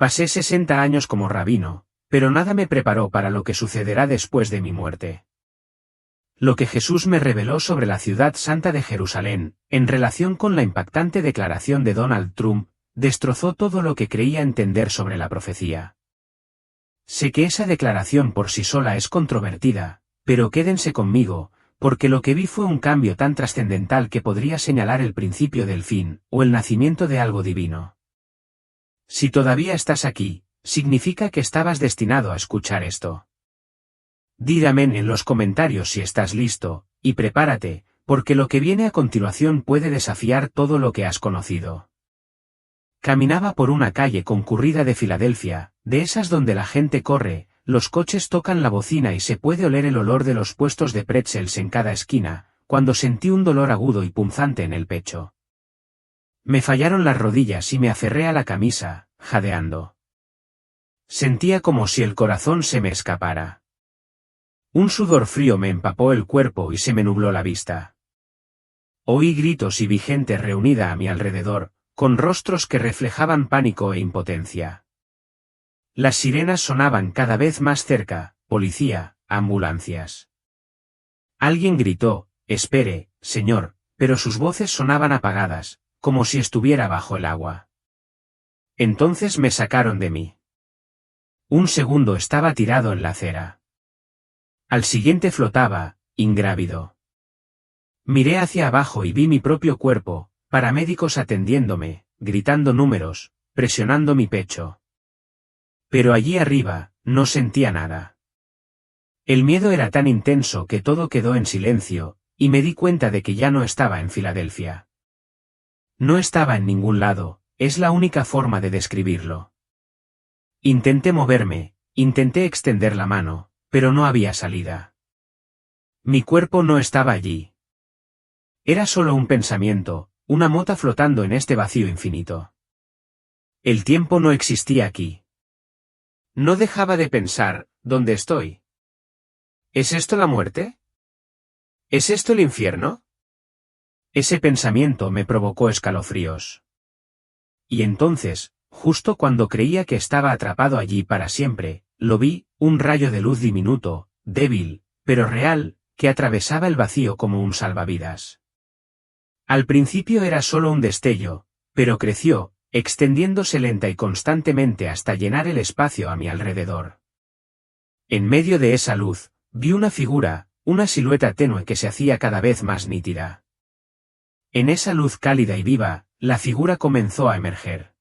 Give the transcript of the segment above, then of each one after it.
Pasé 60 años como rabino, pero nada me preparó para lo que sucederá después de mi muerte. Lo que Jesús me reveló sobre la ciudad santa de Jerusalén, en relación con la impactante declaración de Donald Trump, destrozó todo lo que creía entender sobre la profecía. Sé que esa declaración por sí sola es controvertida, pero quédense conmigo, porque lo que vi fue un cambio tan trascendental que podría señalar el principio del fin, o el nacimiento de algo divino. Si todavía estás aquí, significa que estabas destinado a escuchar esto. Di amén en los comentarios si estás listo, y prepárate, porque lo que viene a continuación puede desafiar todo lo que has conocido. Caminaba por una calle concurrida de Filadelfia, de esas donde la gente corre, los coches tocan la bocina y se puede oler el olor de los puestos de pretzels en cada esquina, cuando sentí un dolor agudo y punzante en el pecho. Me fallaron las rodillas y me aferré a la camisa, jadeando. Sentía como si el corazón se me escapara. Un sudor frío me empapó el cuerpo y se me nubló la vista. Oí gritos y vi gente reunida a mi alrededor, con rostros que reflejaban pánico e impotencia. Las sirenas sonaban cada vez más cerca, policía, ambulancias. Alguien gritó, «Espere, señor», pero sus voces sonaban apagadas, como si estuviera bajo el agua. Entonces me sacaron de mí. Un segundo estaba tirado en la acera. Al siguiente flotaba, ingrávido. Miré hacia abajo y vi mi propio cuerpo, paramédicos atendiéndome, gritando números, presionando mi pecho. Pero allí arriba, no sentía nada. El miedo era tan intenso que todo quedó en silencio, y me di cuenta de que ya no estaba en Filadelfia. No estaba en ningún lado, es la única forma de describirlo. Intenté moverme, intenté extender la mano, pero no había salida. Mi cuerpo no estaba allí. Era solo un pensamiento, una mota flotando en este vacío infinito. El tiempo no existía aquí. No dejaba de pensar, ¿dónde estoy? ¿Es esto la muerte? ¿Es esto el infierno? Ese pensamiento me provocó escalofríos. Y entonces, justo cuando creía que estaba atrapado allí para siempre, lo vi, un rayo de luz diminuto, débil, pero real, que atravesaba el vacío como un salvavidas. Al principio era solo un destello, pero creció, extendiéndose lenta y constantemente hasta llenar el espacio a mi alrededor. En medio de esa luz, vi una figura, una silueta tenue que se hacía cada vez más nítida. En esa luz cálida y viva, la figura comenzó a emerger.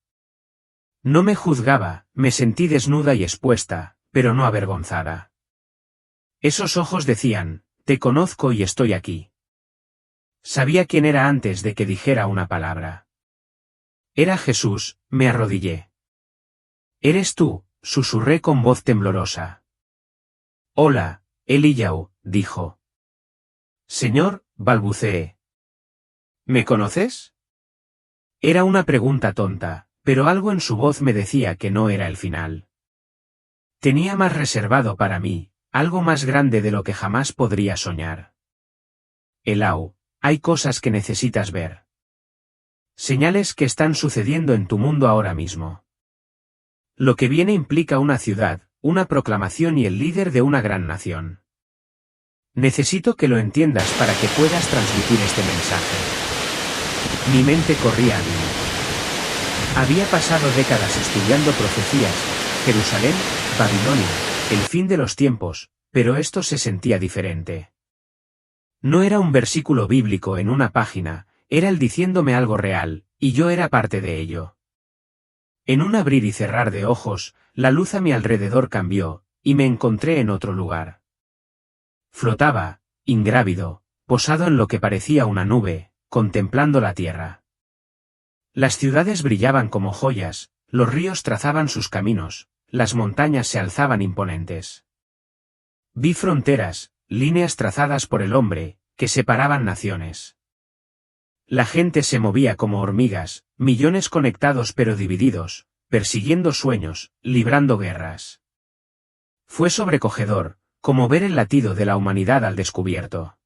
No me juzgaba, me sentí desnuda y expuesta, pero no avergonzada. Esos ojos decían, «Te conozco y estoy aquí». Sabía quién era antes de que dijera una palabra. Era Jesús, me arrodillé. «¿Eres tú?», susurré con voz temblorosa. «Hola, Eliyahu», dijo. «Señor», balbuceé. «¿Me conoces?». Era una pregunta tonta, pero algo en su voz me decía que no era el final. Tenía más reservado para mí, algo más grande de lo que jamás podría soñar. «Elau, hay cosas que necesitas ver. Señales que están sucediendo en tu mundo ahora mismo. Lo que viene implica una ciudad, una proclamación y el líder de una gran nación. Necesito que lo entiendas para que puedas transmitir este mensaje». Mi mente corría a mí. Había pasado décadas estudiando profecías, Jerusalén, Babilonia, el fin de los tiempos, pero esto se sentía diferente. No era un versículo bíblico en una página, era él diciéndome algo real, y yo era parte de ello. En un abrir y cerrar de ojos, la luz a mi alrededor cambió, y me encontré en otro lugar. Flotaba, ingrávido, posado en lo que parecía una nube, contemplando la tierra. Las ciudades brillaban como joyas, los ríos trazaban sus caminos, las montañas se alzaban imponentes. Vi fronteras, líneas trazadas por el hombre, que separaban naciones. La gente se movía como hormigas, millones conectados pero divididos, persiguiendo sueños, librando guerras. Fue sobrecogedor, como ver el latido de la humanidad al descubierto.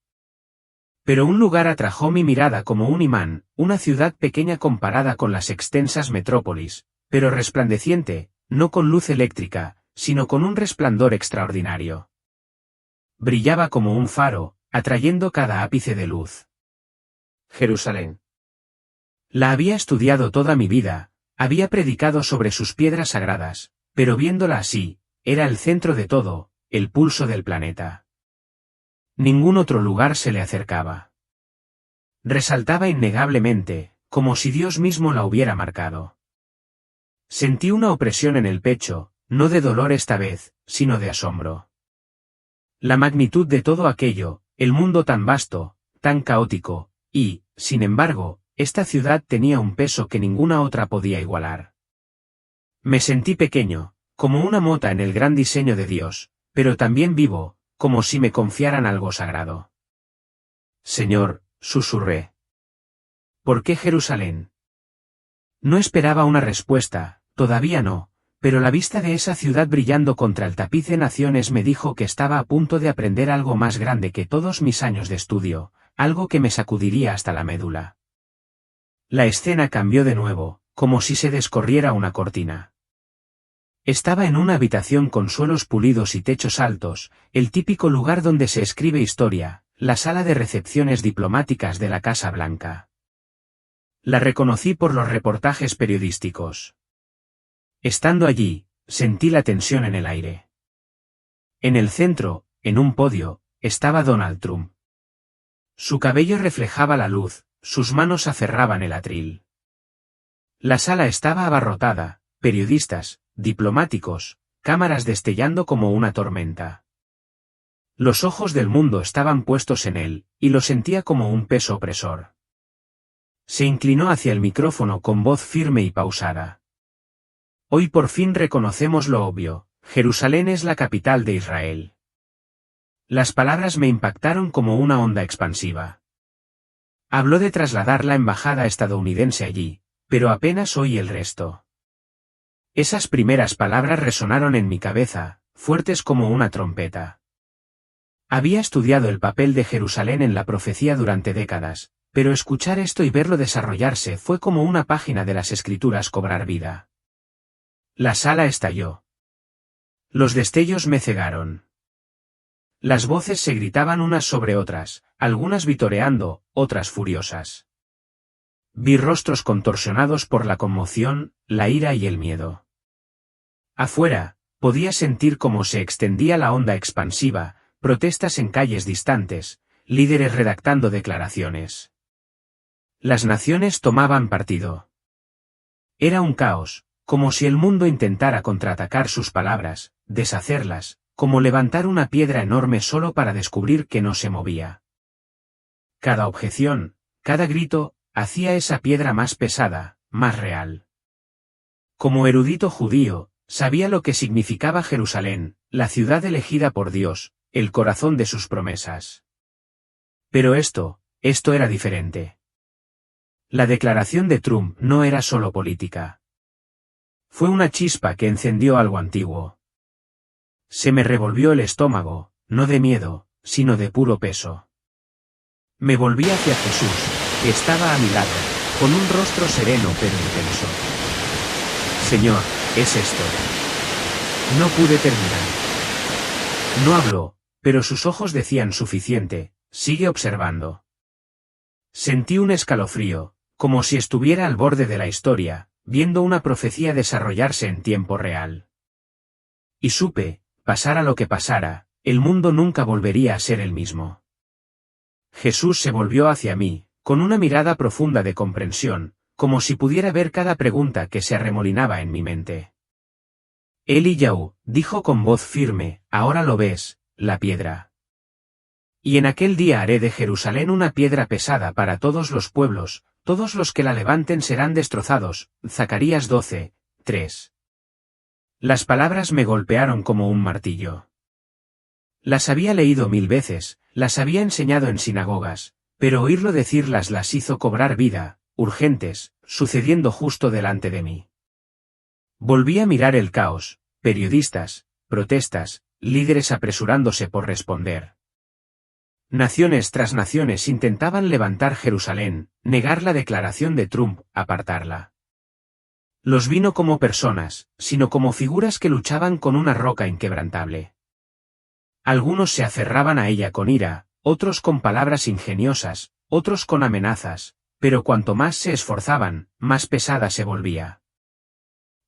Pero un lugar atrajo mi mirada como un imán, una ciudad pequeña comparada con las extensas metrópolis, pero resplandeciente, no con luz eléctrica, sino con un resplandor extraordinario. Brillaba como un faro, atrayendo cada ápice de luz. Jerusalén. La había estudiado toda mi vida, había predicado sobre sus piedras sagradas, pero viéndola así, era el centro de todo, el pulso del planeta. Ningún otro lugar se le acercaba. Resaltaba innegablemente, como si Dios mismo la hubiera marcado. Sentí una opresión en el pecho, no de dolor esta vez, sino de asombro. La magnitud de todo aquello, el mundo tan vasto, tan caótico, y, sin embargo, esta ciudad tenía un peso que ninguna otra podía igualar. Me sentí pequeño, como una mota en el gran diseño de Dios, pero también vivo, como si me confiaran algo sagrado. Señor, susurré. ¿Por qué Jerusalén? No esperaba una respuesta, todavía no, pero la vista de esa ciudad brillando contra el tapiz de naciones me dijo que estaba a punto de aprender algo más grande que todos mis años de estudio, algo que me sacudiría hasta la médula. La escena cambió de nuevo, como si se descorriera una cortina. Estaba en una habitación con suelos pulidos y techos altos, el típico lugar donde se escribe historia, la sala de recepciones diplomáticas de la Casa Blanca. La reconocí por los reportajes periodísticos. Estando allí, sentí la tensión en el aire. En el centro, en un podio, estaba Donald Trump. Su cabello reflejaba la luz, sus manos aferraban el atril. La sala estaba abarrotada, periodistas, diplomáticos, cámaras destellando como una tormenta. Los ojos del mundo estaban puestos en él, y lo sentía como un peso opresor. Se inclinó hacia el micrófono con voz firme y pausada. Hoy por fin reconocemos lo obvio, Jerusalén es la capital de Israel. Las palabras me impactaron como una onda expansiva. Habló de trasladar la embajada estadounidense allí, pero apenas oí el resto. Esas primeras palabras resonaron en mi cabeza, fuertes como una trompeta. Había estudiado el papel de Jerusalén en la profecía durante décadas, pero escuchar esto y verlo desarrollarse fue como una página de las Escrituras cobrar vida. La sala estalló. Los destellos me cegaron. Las voces se gritaban unas sobre otras, algunas vitoreando, otras furiosas. Vi rostros contorsionados por la conmoción, la ira y el miedo. Afuera, podía sentir cómo se extendía la onda expansiva, protestas en calles distantes, líderes redactando declaraciones. Las naciones tomaban partido. Era un caos, como si el mundo intentara contraatacar sus palabras, deshacerlas, como levantar una piedra enorme solo para descubrir que no se movía. Cada objeción, cada grito, hacía esa piedra más pesada, más real. Como erudito judío, sabía lo que significaba Jerusalén, la ciudad elegida por Dios, el corazón de sus promesas. Pero esto era diferente. La declaración de Trump no era solo política. Fue una chispa que encendió algo antiguo. Se me revolvió el estómago, no de miedo, sino de puro peso. Me volví hacia Jesús, que estaba a mi lado, con un rostro sereno pero intenso. Señor, es esto. No pude terminar. No habló, pero sus ojos decían suficiente, sigue observando. Sentí un escalofrío, como si estuviera al borde de la historia, viendo una profecía desarrollarse en tiempo real. Y supe, pasara lo que pasara, el mundo nunca volvería a ser el mismo. Jesús se volvió hacia mí, con una mirada profunda de comprensión, como si pudiera ver cada pregunta que se arremolinaba en mi mente. Eliyahu, dijo con voz firme, ahora lo ves, la piedra. Y en aquel día haré de Jerusalén una piedra pesada para todos los pueblos, todos los que la levanten serán destrozados. Zacarías 12, 3. Las palabras me golpearon como un martillo. Las había leído 1000 veces, las había enseñado en sinagogas, pero oírlo decirlas las hizo cobrar vida, urgentes, sucediendo justo delante de mí. Volví a mirar el caos, periodistas, protestas, líderes apresurándose por responder. Naciones tras naciones intentaban levantar Jerusalén, negar la declaración de Trump, apartarla. Los vi no como personas, sino como figuras que luchaban con una roca inquebrantable. Algunos se aferraban a ella con ira, otros con palabras ingeniosas, otros con amenazas, pero cuanto más se esforzaban, más pesada se volvía.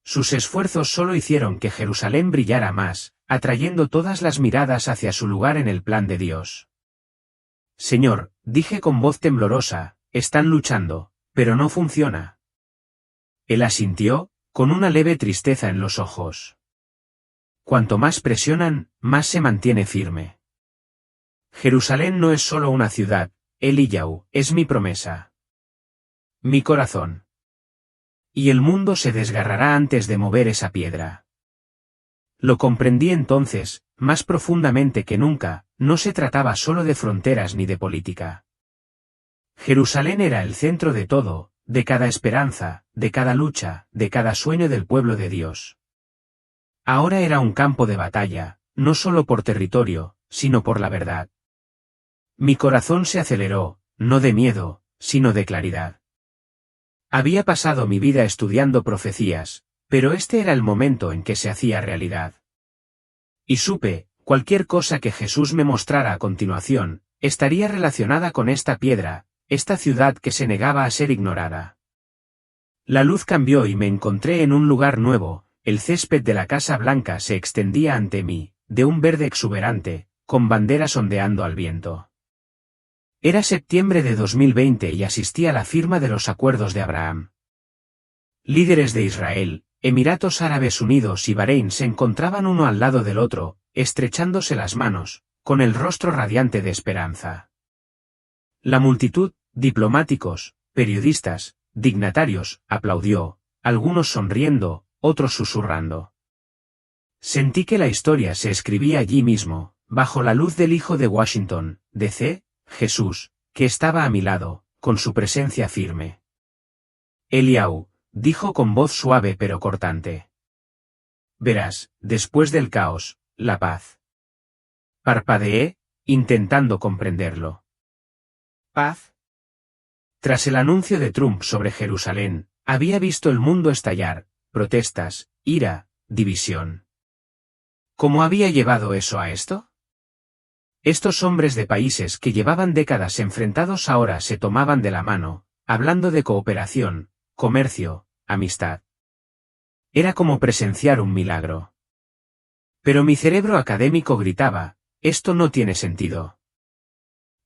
Sus esfuerzos solo hicieron que Jerusalén brillara más, atrayendo todas las miradas hacia su lugar en el plan de Dios. Señor, dije con voz temblorosa, están luchando, pero no funciona. Él asintió, con una leve tristeza en los ojos. Cuanto más presionan, más se mantiene firme. Jerusalén no es solo una ciudad, Eliyahu, es mi promesa. Mi corazón. Y el mundo se desgarrará antes de mover esa piedra. Lo comprendí entonces, más profundamente que nunca, no se trataba solo de fronteras ni de política. Jerusalén era el centro de todo, de cada esperanza, de cada lucha, de cada sueño del pueblo de Dios. Ahora era un campo de batalla, no solo por territorio, sino por la verdad. Mi corazón se aceleró, no de miedo, sino de claridad. Había pasado mi vida estudiando profecías, pero este era el momento en que se hacía realidad. Y supe, cualquier cosa que Jesús me mostrara a continuación, estaría relacionada con esta piedra, esta ciudad que se negaba a ser ignorada. La luz cambió y me encontré en un lugar nuevo, el césped de la Casa Blanca se extendía ante mí, de un verde exuberante, con banderas ondeando al viento. Era septiembre de 2020 y asistí a la firma de los acuerdos de Abraham. Líderes de Israel, Emiratos Árabes Unidos y Bahrein se encontraban uno al lado del otro, estrechándose las manos, con el rostro radiante de esperanza. La multitud, diplomáticos, periodistas, dignatarios, aplaudió, algunos sonriendo, otros susurrando. Sentí que la historia se escribía allí mismo, bajo la luz del hijo de Washington, D.C., Jesús, que estaba a mi lado, con su presencia firme. Eliyahu, dijo con voz suave pero cortante. Verás, después del caos, la paz. Parpadeé, intentando comprenderlo. ¿Paz? Tras el anuncio de Trump sobre Jerusalén, había visto el mundo estallar, protestas, ira, división. ¿Cómo había llevado eso a esto? Estos hombres de países que llevaban décadas enfrentados ahora se tomaban de la mano, hablando de cooperación, comercio, amistad. Era como presenciar un milagro. Pero mi cerebro académico gritaba, esto no tiene sentido.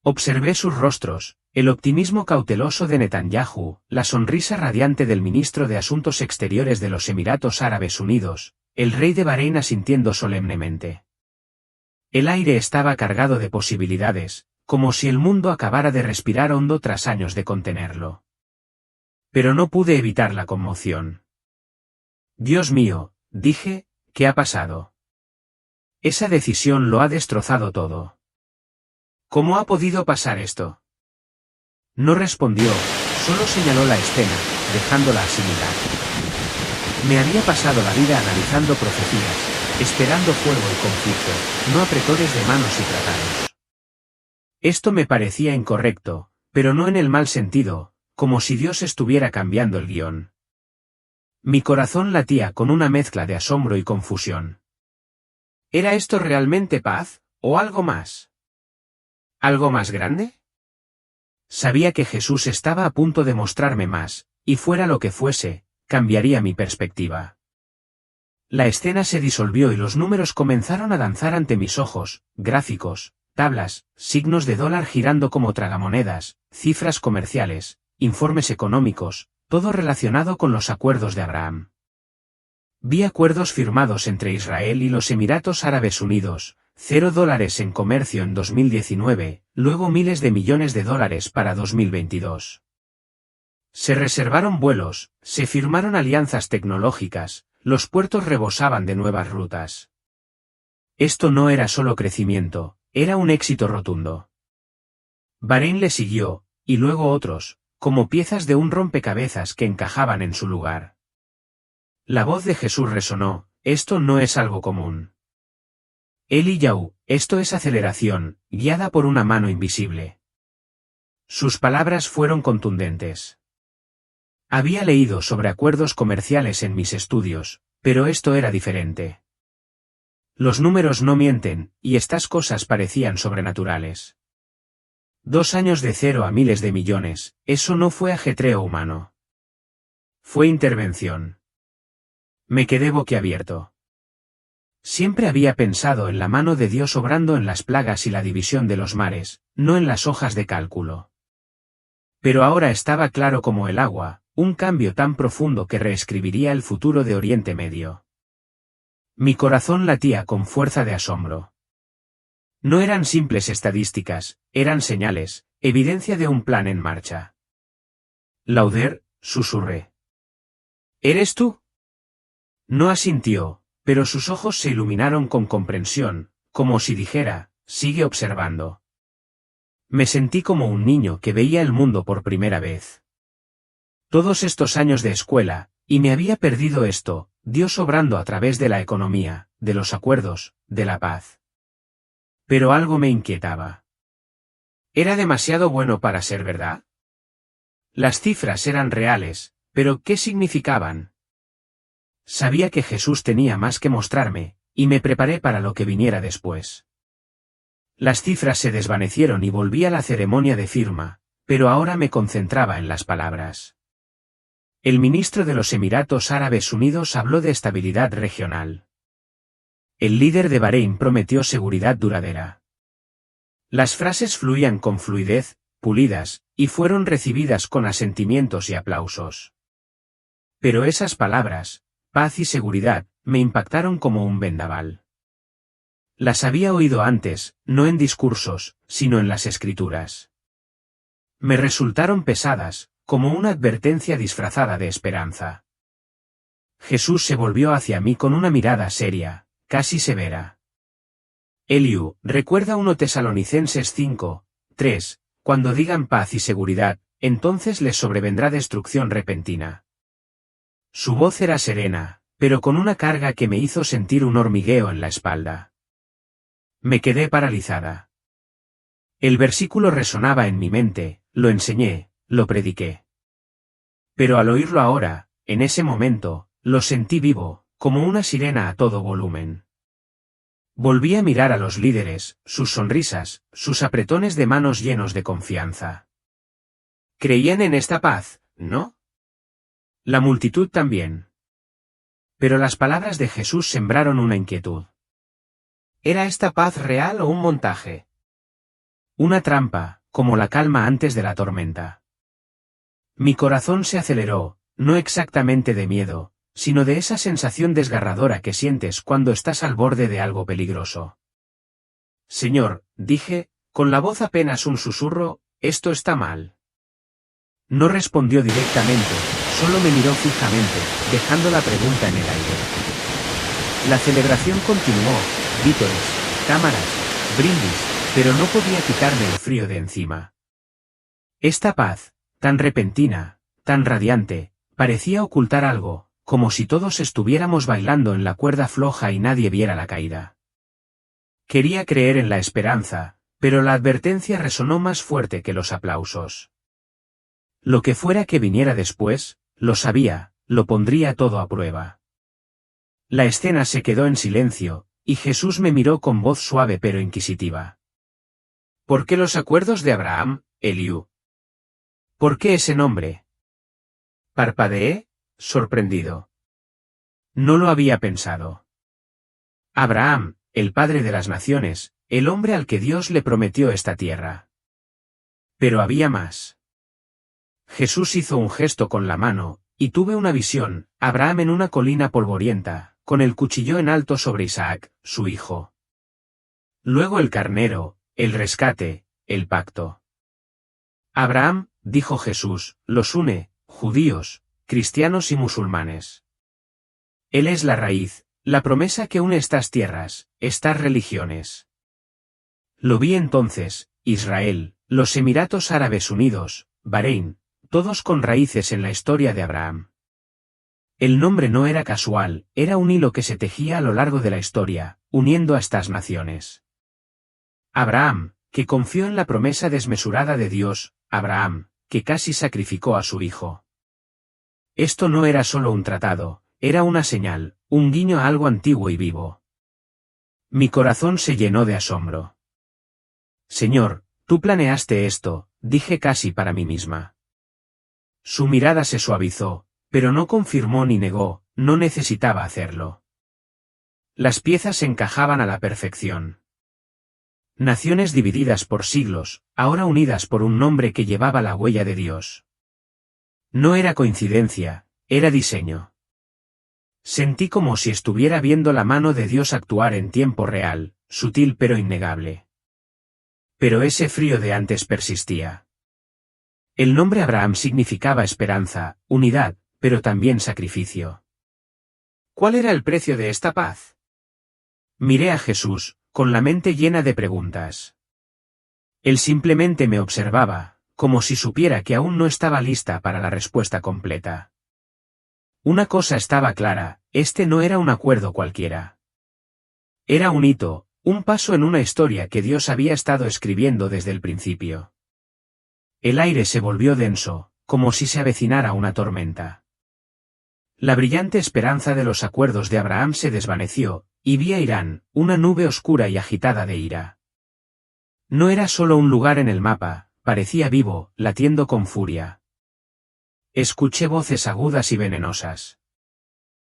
Observé sus rostros, el optimismo cauteloso de Netanyahu, la sonrisa radiante del ministro de Asuntos Exteriores de los Emiratos Árabes Unidos, el rey de Bahrein asintiendo solemnemente. El aire estaba cargado de posibilidades, como si el mundo acabara de respirar hondo tras años de contenerlo. Pero no pude evitar la conmoción. Dios mío, dije, ¿qué ha pasado? Esa decisión lo ha destrozado todo. ¿Cómo ha podido pasar esto? No respondió, solo señaló la escena, dejándola asimilar. Me había pasado la vida analizando profecías, esperando fuego y conflicto, no apretores de manos y tratados. Esto me parecía incorrecto, pero no en el mal sentido, como si Dios estuviera cambiando el guión. Mi corazón latía con una mezcla de asombro y confusión. ¿Era esto realmente paz, o algo más? ¿Algo más grande? Sabía que Jesús estaba a punto de mostrarme más, y fuera lo que fuese, cambiaría mi perspectiva. La escena se disolvió y los números comenzaron a danzar ante mis ojos, gráficos, tablas, signos de dólar girando como tragamonedas, cifras comerciales, informes económicos, todo relacionado con los acuerdos de Abraham. Vi acuerdos firmados entre Israel y los Emiratos Árabes Unidos, $0 en comercio en 2019, luego miles de millones de dólares para 2022. Se reservaron vuelos, se firmaron alianzas tecnológicas, los puertos rebosaban de nuevas rutas. Esto no era solo crecimiento, era un éxito rotundo. Bahrein le siguió, y luego otros, como piezas de un rompecabezas que encajaban en su lugar. La voz de Jesús resonó, esto no es algo común. Eliyahu, esto es aceleración, guiada por una mano invisible. Sus palabras fueron contundentes. Había leído sobre acuerdos comerciales en mis estudios, pero esto era diferente. Los números no mienten, y estas cosas parecían sobrenaturales. 2 años de 0 a miles de millones, eso no fue ajetreo humano. Fue intervención. Me quedé boquiabierto. Siempre había pensado en la mano de Dios obrando en las plagas y la división de los mares, no en las hojas de cálculo. Pero ahora estaba claro como el agua, un cambio tan profundo que reescribiría el futuro de Oriente Medio. Mi corazón latía con fuerza de asombro. No eran simples estadísticas, eran señales, evidencia de un plan en marcha. Lauder, susurré. ¿Eres tú? No asintió, pero sus ojos se iluminaron con comprensión, como si dijera, sigue observando. Me sentí como un niño que veía el mundo por primera vez. Todos estos años de escuela, y me había perdido esto, Dios obrando a través de la economía, de los acuerdos, de la paz. Pero algo me inquietaba. ¿Era demasiado bueno para ser verdad? Las cifras eran reales, pero ¿qué significaban? Sabía que Jesús tenía más que mostrarme, y me preparé para lo que viniera después. Las cifras se desvanecieron y volví a la ceremonia de firma, pero ahora me concentraba en las palabras. El ministro de los Emiratos Árabes Unidos habló de estabilidad regional. El líder de Bahrein prometió seguridad duradera. Las frases fluían con fluidez, pulidas, y fueron recibidas con asentimientos y aplausos. Pero esas palabras, paz y seguridad, me impactaron como un vendaval. Las había oído antes, no en discursos, sino en las escrituras. Me resultaron pesadas, como una advertencia disfrazada de esperanza. Jesús se volvió hacia mí con una mirada seria, casi severa. Eliú, recuerda 1 Tesalonicenses 5, 3, cuando digan paz y seguridad, entonces les sobrevendrá destrucción repentina. Su voz era serena, pero con una carga que me hizo sentir un hormigueo en la espalda. Me quedé paralizada. El versículo resonaba en mi mente, lo enseñé, lo prediqué. Pero al oírlo ahora, en ese momento, lo sentí vivo, como una sirena a todo volumen. Volví a mirar a los líderes, sus sonrisas, sus apretones de manos llenos de confianza. Creían en esta paz, ¿no? La multitud también. Pero las palabras de Jesús sembraron una inquietud. ¿Era esta paz real o un montaje? Una trampa, como la calma antes de la tormenta. Mi corazón se aceleró, no exactamente de miedo, sino de esa sensación desgarradora que sientes cuando estás al borde de algo peligroso. Señor, dije, con la voz apenas un susurro, esto está mal. No respondió directamente, solo me miró fijamente, dejando la pregunta en el aire. La celebración continuó, vítores, cámaras, brindis, pero no podía quitarme el frío de encima. Esta paz, tan repentina, tan radiante, parecía ocultar algo, como si todos estuviéramos bailando en la cuerda floja y nadie viera la caída. Quería creer en la esperanza, pero la advertencia resonó más fuerte que los aplausos. Lo que fuera que viniera después, lo sabía, lo pondría todo a prueba. La escena se quedó en silencio, y Jesús me miró con voz suave pero inquisitiva. ¿Por qué los acuerdos de Abraham, Eliú? ¿Por qué ese nombre? Parpadeé, sorprendido. No lo había pensado. Abraham, el padre de las naciones, el hombre al que Dios le prometió esta tierra. Pero había más. Jesús hizo un gesto con la mano, y tuve una visión, Abraham en una colina polvorienta, con el cuchillo en alto sobre Isaac, su hijo. Luego el carnero, el rescate, el pacto. Abraham, dijo Jesús, los une, judíos, cristianos y musulmanes. Él es la raíz, la promesa que une estas tierras, estas religiones. Lo vi entonces, Israel, los Emiratos Árabes Unidos, Bahrein, todos con raíces en la historia de Abraham. El nombre no era casual, era un hilo que se tejía a lo largo de la historia, uniendo a estas naciones. Abraham, que confió en la promesa desmesurada de Dios, Abraham, que casi sacrificó a su hijo. Esto no era solo un tratado, era una señal, un guiño a algo antiguo y vivo. Mi corazón se llenó de asombro. Señor, tú planeaste esto, dije casi para mí misma. Su mirada se suavizó, pero no confirmó ni negó, no necesitaba hacerlo. Las piezas encajaban a la perfección. Naciones divididas por siglos, ahora unidas por un nombre que llevaba la huella de Dios. No era coincidencia, era diseño. Sentí como si estuviera viendo la mano de Dios actuar en tiempo real, sutil pero innegable. Pero ese frío de antes persistía. El nombre Abraham significaba esperanza, unidad, pero también sacrificio. ¿Cuál era el precio de esta paz? Miré a Jesús, con la mente llena de preguntas. Él simplemente me observaba, como si supiera que aún no estaba lista para la respuesta completa. Una cosa estaba clara, este no era un acuerdo cualquiera. Era un hito, un paso en una historia que Dios había estado escribiendo desde el principio. El aire se volvió denso, como si se avecinara una tormenta. La brillante esperanza de los acuerdos de Abraham se desvaneció, y vi a Irán, una nube oscura y agitada de ira. No era solo un lugar en el mapa, parecía vivo, latiendo con furia. Escuché voces agudas y venenosas.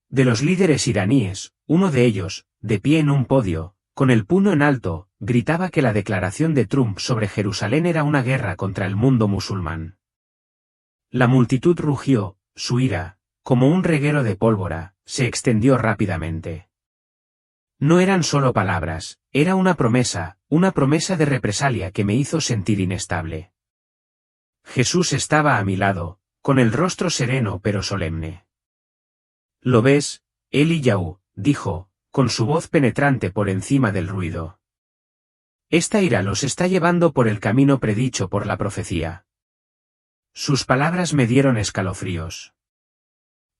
De los líderes iraníes, uno de ellos, de pie en un podio, con el puño en alto, gritaba que la declaración de Trump sobre Jerusalén era una guerra contra el mundo musulmán. La multitud rugió, su ira, como un reguero de pólvora, se extendió rápidamente. No eran solo palabras, era una promesa de represalia que me hizo sentir inestable. Jesús estaba a mi lado, con el rostro sereno pero solemne. ¿Lo ves, Eliyahu?, dijo, con su voz penetrante por encima del ruido. Esta ira los está llevando por el camino predicho por la profecía. Sus palabras me dieron escalofríos.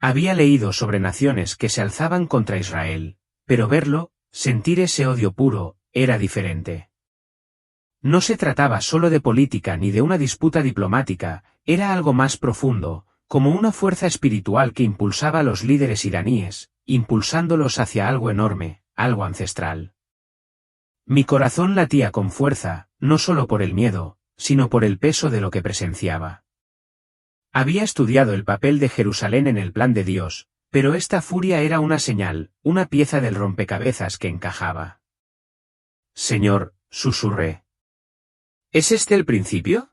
Había leído sobre naciones que se alzaban contra Israel, pero verlo, sentir ese odio puro, era diferente. No se trataba solo de política ni de una disputa diplomática, era algo más profundo, como una fuerza espiritual que impulsaba a los líderes iraníes, impulsándolos hacia algo enorme, algo ancestral. Mi corazón latía con fuerza, no solo por el miedo, sino por el peso de lo que presenciaba. Había estudiado el papel de Jerusalén en el plan de Dios, pero esta furia era una señal, una pieza del rompecabezas que encajaba. Señor, susurré. ¿Es este el principio?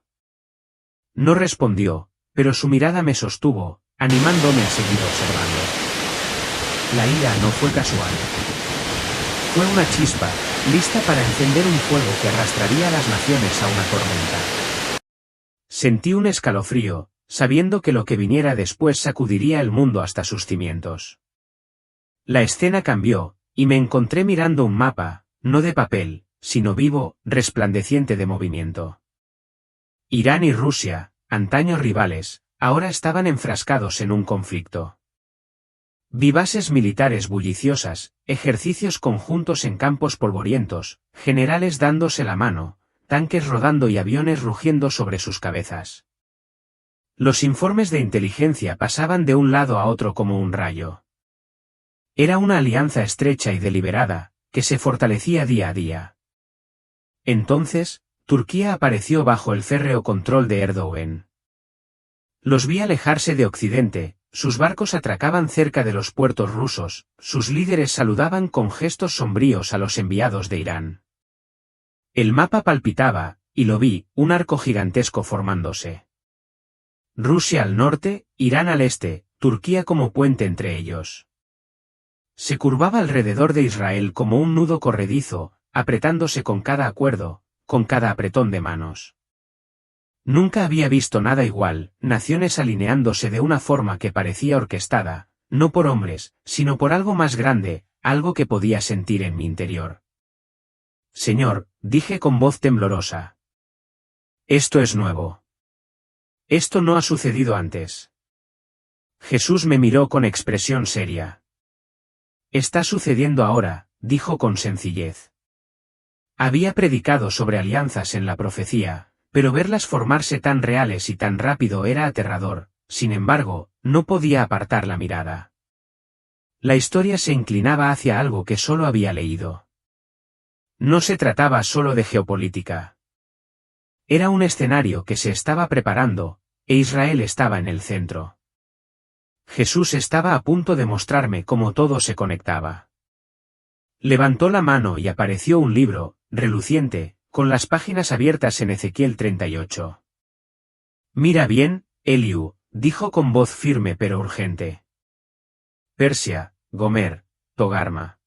No respondió, pero su mirada me sostuvo, animándome a seguir observando. La ira no fue casual. Fue una chispa, lista para encender un fuego que arrastraría a las naciones a una tormenta. Sentí un escalofrío, sabiendo que lo que viniera después sacudiría el mundo hasta sus cimientos. La escena cambió, y me encontré mirando un mapa, no de papel, sino vivo, resplandeciente de movimiento. Irán y Rusia, antaño rivales, ahora estaban enfrascados en un conflicto. Vi bases militares bulliciosas, ejercicios conjuntos en campos polvorientos, generales dándose la mano, tanques rodando y aviones rugiendo sobre sus cabezas. Los informes de inteligencia pasaban de un lado a otro como un rayo. Era una alianza estrecha y deliberada, que se fortalecía día a día. Entonces, Turquía apareció bajo el férreo control de Erdogan. Los vi alejarse de Occidente, sus barcos atracaban cerca de los puertos rusos, sus líderes saludaban con gestos sombríos a los enviados de Irán. El mapa palpitaba, y lo vi, un arco gigantesco formándose. Rusia al norte, Irán al este, Turquía como puente entre ellos. Se curvaba alrededor de Israel como un nudo corredizo, apretándose con cada acuerdo, con cada apretón de manos. Nunca había visto nada igual, naciones alineándose de una forma que parecía orquestada, no por hombres, sino por algo más grande, algo que podía sentir en mi interior. Señor, dije con voz temblorosa. Esto es nuevo. Esto no ha sucedido antes. Jesús me miró con expresión seria. Está sucediendo ahora, dijo con sencillez. Había predicado sobre alianzas en la profecía, pero verlas formarse tan reales y tan rápido era aterrador, sin embargo, no podía apartar la mirada. La historia se inclinaba hacia algo que solo había leído. No se trataba solo de geopolítica. Era un escenario que se estaba preparando, e Israel estaba en el centro. Jesús estaba a punto de mostrarme cómo todo se conectaba. Levantó la mano y apareció un libro, reluciente, con las páginas abiertas en Ezequiel 38. Mira bien, Eliú, dijo con voz firme pero urgente. Persia, Gomer, Togarma.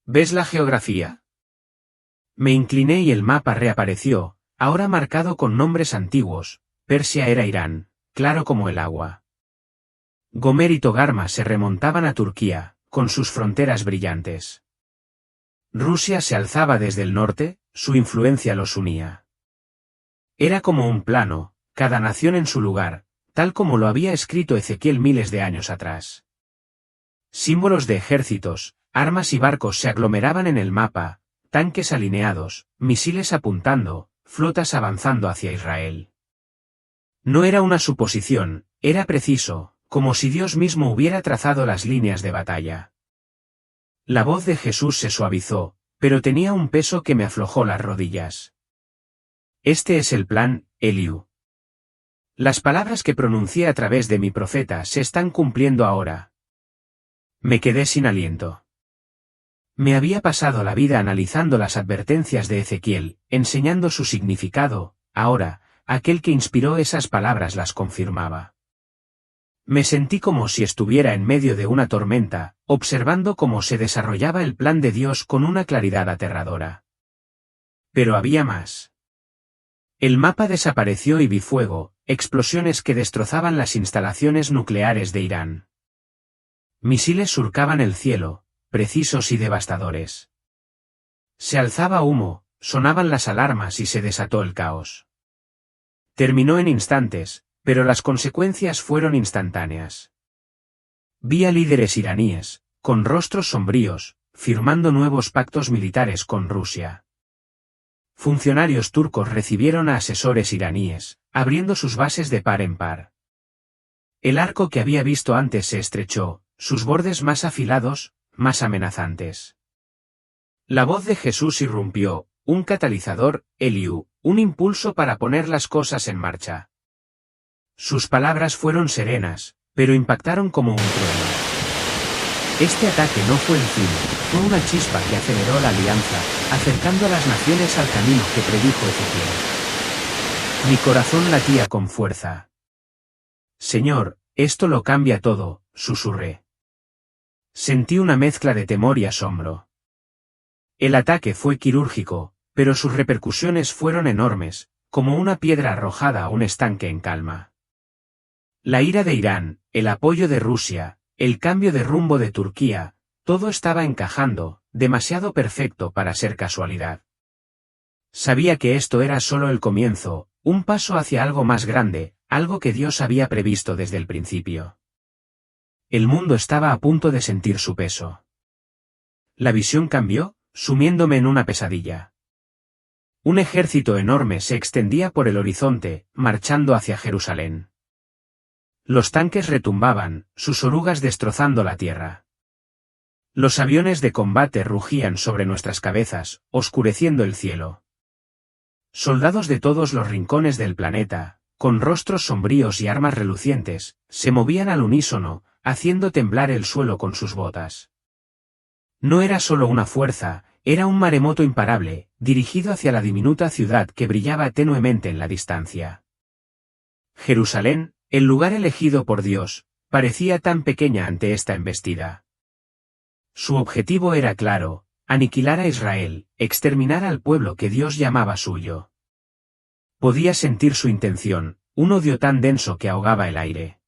¿Ves la geografía? Me incliné y el mapa reapareció, ahora marcado con nombres antiguos. Persia era Irán, claro como el agua. Gomer y Togarma se remontaban a Turquía, con sus fronteras brillantes. Rusia se alzaba desde el norte, su influencia los unía. Era como un plano, cada nación en su lugar, tal como lo había escrito Ezequiel miles de años atrás. Símbolos de ejércitos, armas y barcos se aglomeraban en el mapa, tanques alineados, misiles apuntando, flotas avanzando hacia Israel. No era una suposición, era preciso, como si Dios mismo hubiera trazado las líneas de batalla. La voz de Jesús se suavizó, pero tenía un peso que me aflojó las rodillas. Este es el plan, Eliú. Las palabras que pronuncié a través de mi profeta se están cumpliendo ahora. Me quedé sin aliento. Me había pasado la vida analizando las advertencias de Ezequiel, enseñando su significado, ahora, aquel que inspiró esas palabras las confirmaba. Me sentí como si estuviera en medio de una tormenta, observando cómo se desarrollaba el plan de Dios con una claridad aterradora. Pero había más. El mapa desapareció y vi fuego, explosiones que destrozaban las instalaciones nucleares de Irán. Misiles surcaban el cielo, precisos y devastadores. Se alzaba humo, sonaban las alarmas y se desató el caos. Terminó en instantes, pero las consecuencias fueron instantáneas. Vi a líderes iraníes, con rostros sombríos, firmando nuevos pactos militares con Rusia. Funcionarios turcos recibieron a asesores iraníes, abriendo sus bases de par en par. El arco que había visto antes se estrechó, sus bordes más afilados, más amenazantes. La voz de Jesús irrumpió, un catalizador, Eliú, un impulso para poner las cosas en marcha. Sus palabras fueron serenas, pero impactaron como un trueno. Este ataque no fue el fin, fue una chispa que aceleró la alianza, acercando a las naciones al camino que predijo Ezequiel. Mi corazón latía con fuerza. Señor, esto lo cambia todo, susurré. Sentí una mezcla de temor y asombro. El ataque fue quirúrgico, pero sus repercusiones fueron enormes, como una piedra arrojada a un estanque en calma. La ira de Irán, el apoyo de Rusia, el cambio de rumbo de Turquía, todo estaba encajando, demasiado perfecto para ser casualidad. Sabía que esto era solo el comienzo, un paso hacia algo más grande, algo que Dios había previsto desde el principio. El mundo estaba a punto de sentir su peso. La visión cambió, sumiéndome en una pesadilla. Un ejército enorme se extendía por el horizonte, marchando hacia Jerusalén. Los tanques retumbaban, sus orugas destrozando la tierra. Los aviones de combate rugían sobre nuestras cabezas, oscureciendo el cielo. Soldados de todos los rincones del planeta, con rostros sombríos y armas relucientes, se movían al unísono, haciendo temblar el suelo con sus botas. No era solo una fuerza, era un maremoto imparable, dirigido hacia la diminuta ciudad que brillaba tenuemente en la distancia. Jerusalén, el lugar elegido por Dios, parecía tan pequeña ante esta embestida. Su objetivo era claro, aniquilar a Israel, exterminar al pueblo que Dios llamaba suyo. Podía sentir su intención, un odio tan denso que ahogaba el aire.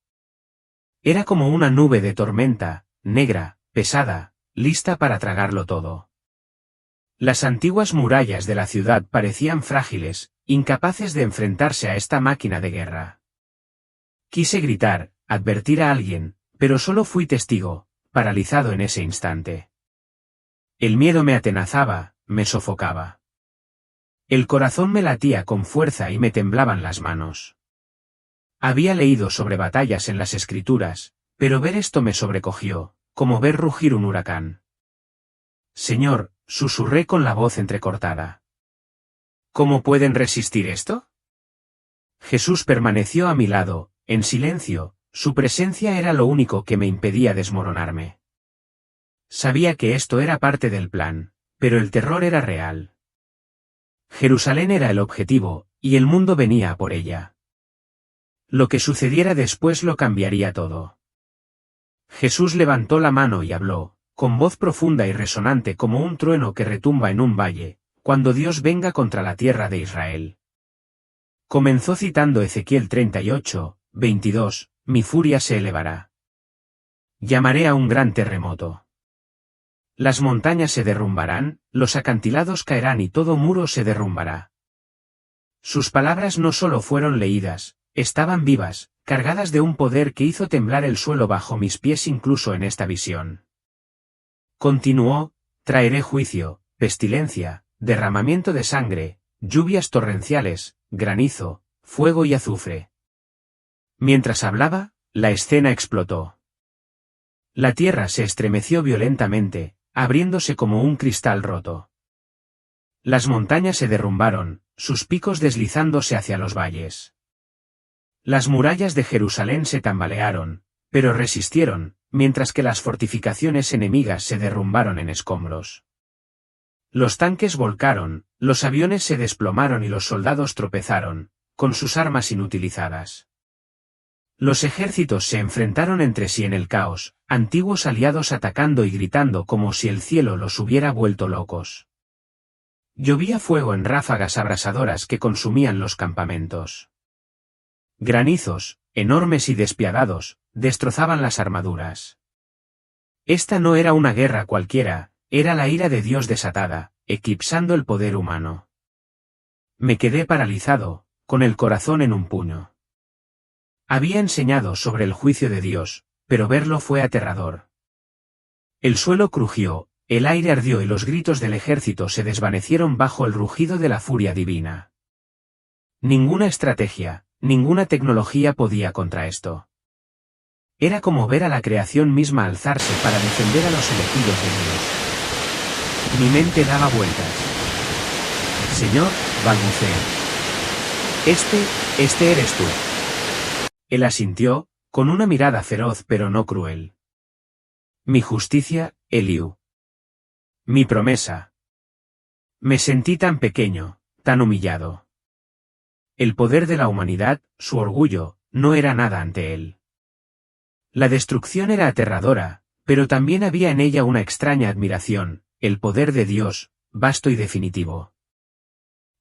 Era como una nube de tormenta, negra, pesada, lista para tragarlo todo. Las antiguas murallas de la ciudad parecían frágiles, incapaces de enfrentarse a esta máquina de guerra. Quise gritar, advertir a alguien, pero solo fui testigo, paralizado en ese instante. El miedo me atenazaba, me sofocaba. El corazón me latía con fuerza y me temblaban las manos. Había leído sobre batallas en las Escrituras, pero ver esto me sobrecogió, como ver rugir un huracán. Señor, susurré con la voz entrecortada. ¿Cómo pueden resistir esto? Jesús permaneció a mi lado, en silencio, su presencia era lo único que me impedía desmoronarme. Sabía que esto era parte del plan, pero el terror era real. Jerusalén era el objetivo, y el mundo venía a por ella. Lo que sucediera después lo cambiaría todo. Jesús levantó la mano y habló, con voz profunda y resonante como un trueno que retumba en un valle, cuando Dios venga contra la tierra de Israel. Comenzó citando Ezequiel 38, 22, mi furia se elevará. Llamaré a un gran terremoto. Las montañas se derrumbarán, los acantilados caerán y todo muro se derrumbará. Sus palabras no solo fueron leídas, estaban vivas, cargadas de un poder que hizo temblar el suelo bajo mis pies incluso en esta visión. Continuó, traeré juicio, pestilencia, derramamiento de sangre, lluvias torrenciales, granizo, fuego y azufre. Mientras hablaba, la escena explotó. La tierra se estremeció violentamente, abriéndose como un cristal roto. Las montañas se derrumbaron, sus picos deslizándose hacia los valles. Las murallas de Jerusalén se tambalearon, pero resistieron, mientras que las fortificaciones enemigas se derrumbaron en escombros. Los tanques volcaron, los aviones se desplomaron y los soldados tropezaron, con sus armas inutilizadas. Los ejércitos se enfrentaron entre sí en el caos, antiguos aliados atacando y gritando como si el cielo los hubiera vuelto locos. Llovía fuego en ráfagas abrasadoras que consumían los campamentos. Granizos, enormes y despiadados, destrozaban las armaduras. Esta no era una guerra cualquiera, era la ira de Dios desatada, eclipsando el poder humano. Me quedé paralizado, con el corazón en un puño. Había enseñado sobre el juicio de Dios, pero verlo fue aterrador. El suelo crujió, el aire ardió y los gritos del ejército se desvanecieron bajo el rugido de la furia divina. Ninguna estrategia, ninguna tecnología podía contra esto. Era como ver a la creación misma alzarse para defender a los elegidos de Dios. Mi mente daba vueltas. Señor, balbuceé. Este eres tú. Él asintió, con una mirada feroz pero no cruel. Mi justicia, Eliú. Mi promesa. Me sentí tan pequeño, tan humillado. El poder de la humanidad, su orgullo, no era nada ante él. La destrucción era aterradora, pero también había en ella una extraña admiración, el poder de Dios, vasto y definitivo.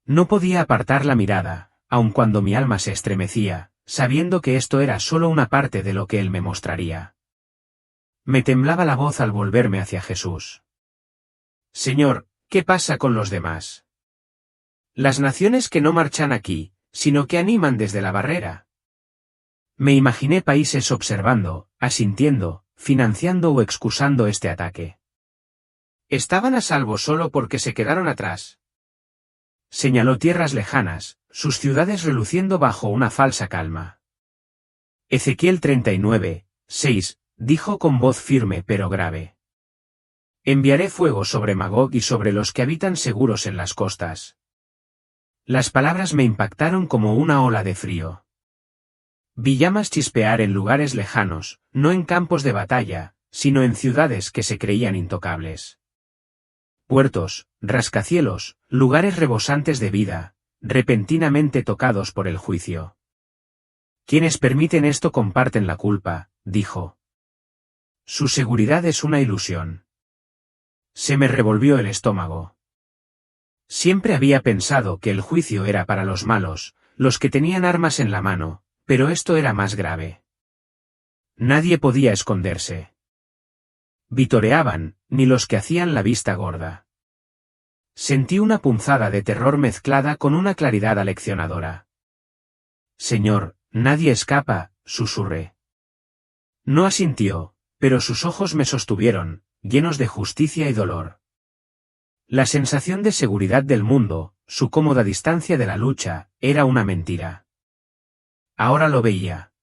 No podía apartar la mirada, aun cuando mi alma se estremecía, sabiendo que esto era solo una parte de lo que él me mostraría. Me temblaba la voz al volverme hacia Jesús. Señor, ¿qué pasa con los demás? Las naciones que no marchan aquí, sino que animan desde la barrera. Me imaginé países observando, asintiendo, financiando o excusando este ataque. Estaban a salvo solo porque se quedaron atrás. Señaló tierras lejanas, sus ciudades reluciendo bajo una falsa calma. Ezequiel 39, 6, dijo con voz firme pero grave. Enviaré fuego sobre Magog y sobre los que habitan seguros en las costas. Las palabras me impactaron como una ola de frío. Vi llamas chispear en lugares lejanos, no en campos de batalla, sino en ciudades que se creían intocables. Puertos, rascacielos, lugares rebosantes de vida, repentinamente tocados por el juicio. Quienes permiten esto comparten la culpa, dijo. Su seguridad es una ilusión. Se me revolvió el estómago. Siempre había pensado que el juicio era para los malos, los que tenían armas en la mano, pero esto era más grave. Nadie podía esconderse. Vitoreaban, ni los que hacían la vista gorda. Sentí una punzada de terror mezclada con una claridad aleccionadora. Señor, nadie escapa, susurré. No asintió, pero sus ojos me sostuvieron, llenos de justicia y dolor. La sensación de seguridad del mundo, su cómoda distancia de la lucha, era una mentira. ahora lo veía.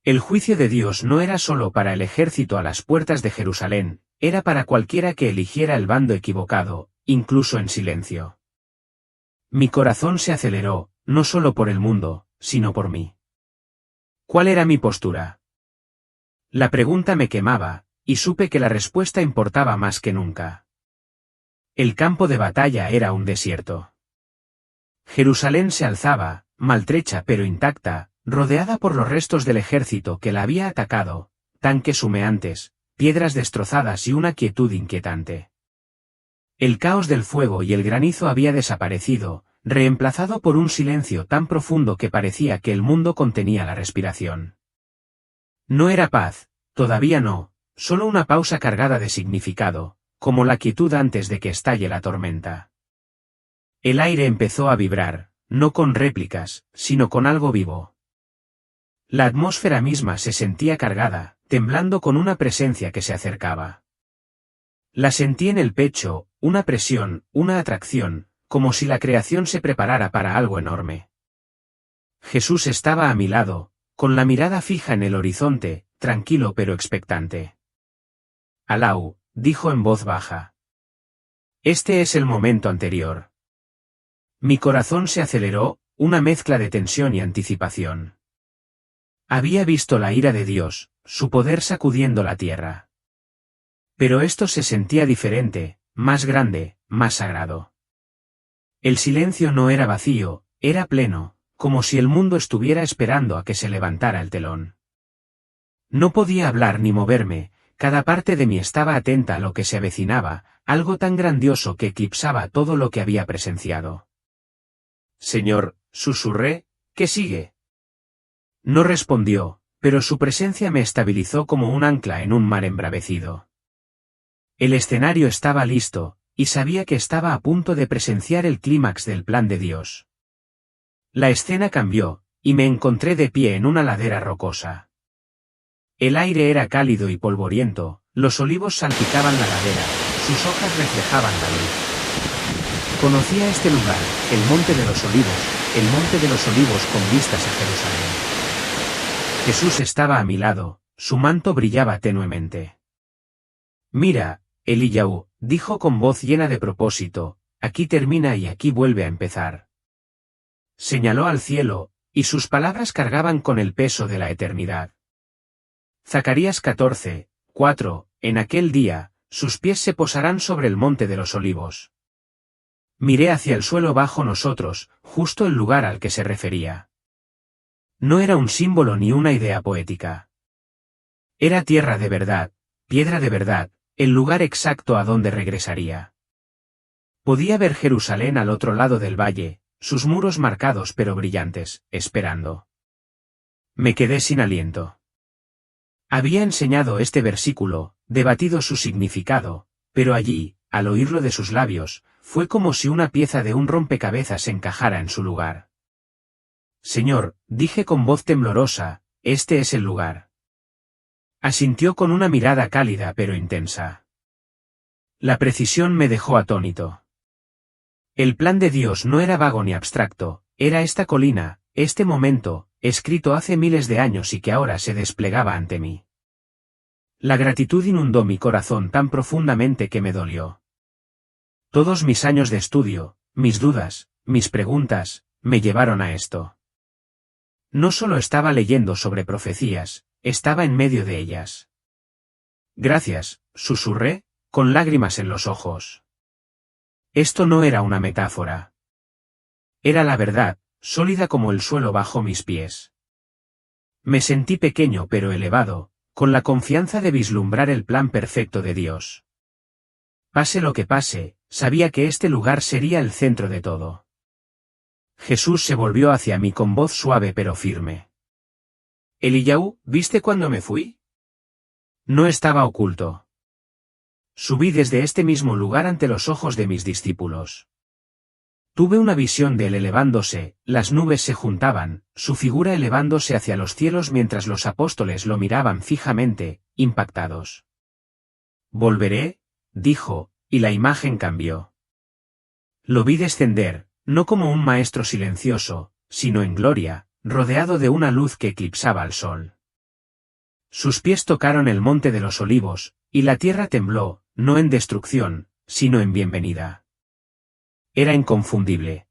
El juicio de Dios no era solo para el ejército a las puertas de Jerusalén, era para cualquiera que eligiera el bando equivocado, incluso en silencio. Mi corazón se aceleró, no solo por el mundo, sino por mí. ¿Cuál era mi postura? La pregunta me quemaba, y supe que la respuesta importaba más que nunca. El campo de batalla era un desierto. Jerusalén se alzaba, maltrecha pero intacta, rodeada por los restos del ejército que la había atacado, tanques humeantes, piedras destrozadas y una quietud inquietante. El caos del fuego y el granizo había desaparecido, reemplazado por un silencio tan profundo que parecía que el mundo contenía la respiración. No era paz, todavía no, solo una pausa cargada de significado, como la quietud antes de que estalle la tormenta. El aire empezó a vibrar, no con réplicas, sino con algo vivo. La atmósfera misma se sentía cargada, temblando con una presencia que se acercaba. La sentí en el pecho, una presión, una atracción, como si la creación se preparara para algo enorme. Jesús estaba a mi lado, con la mirada fija en el horizonte, tranquilo pero expectante. Alau, dijo en voz baja. Este es el momento anterior. Mi corazón se aceleró, una mezcla de tensión y anticipación. Había visto la ira de Dios, su poder sacudiendo la tierra. Pero esto se sentía diferente, más grande, más sagrado. El silencio no era vacío, era pleno, como si el mundo estuviera esperando a que se levantara el telón. No podía hablar ni moverme, cada parte de mí estaba atenta a lo que se avecinaba, algo tan grandioso que eclipsaba todo lo que había presenciado. Señor, susurré, ¿qué sigue? No respondió, pero su presencia me estabilizó como un ancla en un mar embravecido. El escenario estaba listo, y sabía que estaba a punto de presenciar el clímax del plan de Dios. La escena cambió, y me encontré de pie en una ladera rocosa. El aire era cálido y polvoriento, los olivos salpicaban la ladera, sus hojas reflejaban la luz. Conocía este lugar, el Monte de los Olivos, el Monte de los Olivos con vistas a Jerusalén. Jesús estaba a mi lado, su manto brillaba tenuemente. Mira, Eliyahu, dijo con voz llena de propósito, aquí termina y aquí vuelve a empezar. Señaló al cielo, y sus palabras cargaban con el peso de la eternidad. Zacarías 14, 4, en aquel día, sus pies se posarán sobre el Monte de los Olivos. Miré hacia el suelo bajo nosotros, justo el lugar al que se refería. No era un símbolo ni una idea poética. Era tierra de verdad, piedra de verdad, el lugar exacto a donde regresaría. Podía ver Jerusalén al otro lado del valle, sus muros marcados pero brillantes, esperando. Me quedé sin aliento. Había enseñado este versículo, debatido su significado, pero allí, al oírlo de sus labios, fue como si una pieza de un rompecabezas encajara en su lugar. Señor, dije con voz temblorosa, este es el lugar. Asintió con una mirada cálida pero intensa. La precisión me dejó atónito. El plan de Dios no era vago ni abstracto, era esta colina, este momento, escrito hace miles de años y que ahora se desplegaba ante mí. La gratitud inundó mi corazón tan profundamente que me dolió. Todos mis años de estudio, mis dudas, mis preguntas, me llevaron a esto. No solo estaba leyendo sobre profecías, estaba en medio de ellas. Gracias, susurré, con lágrimas en los ojos. Esto no era una metáfora. Era la verdad, sólida como el suelo bajo mis pies. Me sentí pequeño pero elevado, con la confianza de vislumbrar el plan perfecto de Dios. Pase lo que pase, sabía que este lugar sería el centro de todo. Jesús se volvió hacia mí con voz suave pero firme. Eliyahu, ¿viste cuando me fui? No estaba oculto. Subí desde este mismo lugar ante los ojos de mis discípulos. Tuve una visión de él elevándose, las nubes se juntaban, su figura elevándose hacia los cielos mientras los apóstoles lo miraban fijamente, impactados. Volveré, dijo, y la imagen cambió. Lo vi descender, no como un maestro silencioso, sino en gloria, rodeado de una luz que eclipsaba al sol. Sus pies tocaron el monte de los olivos, y la tierra tembló, no en destrucción, sino en bienvenida. Era inconfundible.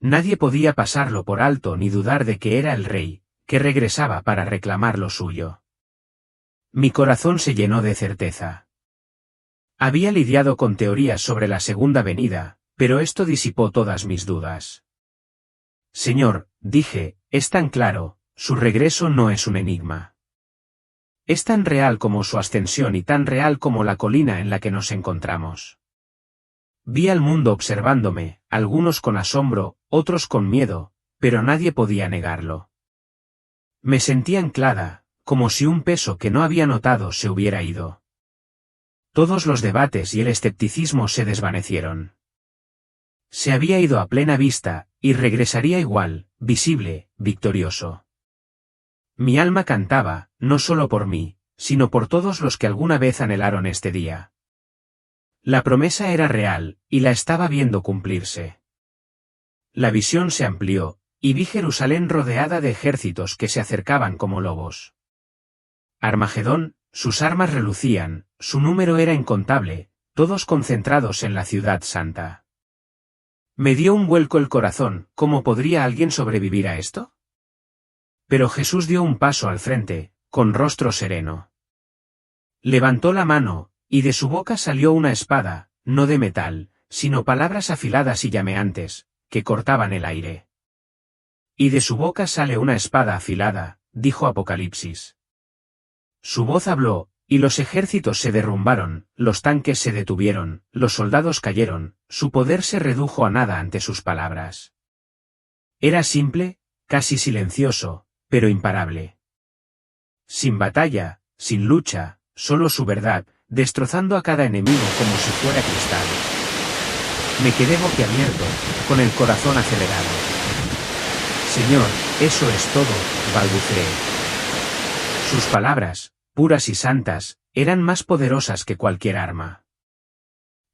Nadie podía pasarlo por alto ni dudar de que era el rey, que regresaba para reclamar lo suyo. Mi corazón se llenó de certeza. Había lidiado con teorías sobre la segunda venida, pero esto disipó todas mis dudas. Señor, dije, es tan claro, su regreso no es un enigma. Es tan real como su ascensión y tan real como la colina en la que nos encontramos. Vi al mundo observándome, algunos con asombro, otros con miedo, pero nadie podía negarlo. Me sentí anclada, como si un peso que no había notado se hubiera ido. Todos los debates y el escepticismo se desvanecieron. Se había ido a plena vista, y regresaría igual, visible, victorioso. Mi alma cantaba, no solo por mí, sino por todos los que alguna vez anhelaron este día. La promesa era real, y la estaba viendo cumplirse. La visión se amplió, y vi Jerusalén rodeada de ejércitos que se acercaban como lobos. Armagedón, sus armas relucían, su número era incontable, todos concentrados en la ciudad santa. Me dio un vuelco el corazón, ¿cómo podría alguien sobrevivir a esto? Pero Jesús dio un paso al frente, con rostro sereno. Levantó la mano, y de su boca salió una espada, no de metal, sino palabras afiladas y llameantes, que cortaban el aire. Y de su boca sale una espada afilada, dijo Apocalipsis. Su voz habló, y los ejércitos se derrumbaron, los tanques se detuvieron, los soldados cayeron, su poder se redujo a nada ante sus palabras. Era simple, casi silencioso, pero imparable. Sin batalla, sin lucha, solo su verdad, destrozando a cada enemigo como si fuera cristal. Me quedé boquiabierto, con el corazón acelerado. Señor, eso es todo, balbuceé. Sus palabras, puras y santas, eran más poderosas que cualquier arma.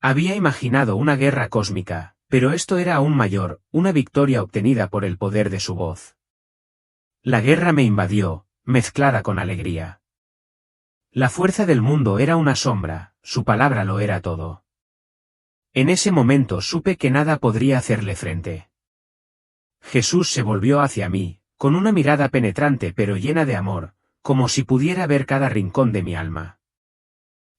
Había imaginado una guerra cósmica, pero esto era aún mayor, una victoria obtenida por el poder de su voz. La guerra me invadió, mezclada con alegría. La fuerza del mundo era una sombra, su palabra lo era todo. En ese momento supe que nada podría hacerle frente. Jesús se volvió hacia mí, con una mirada penetrante pero llena de amor, como si pudiera ver cada rincón de mi alma.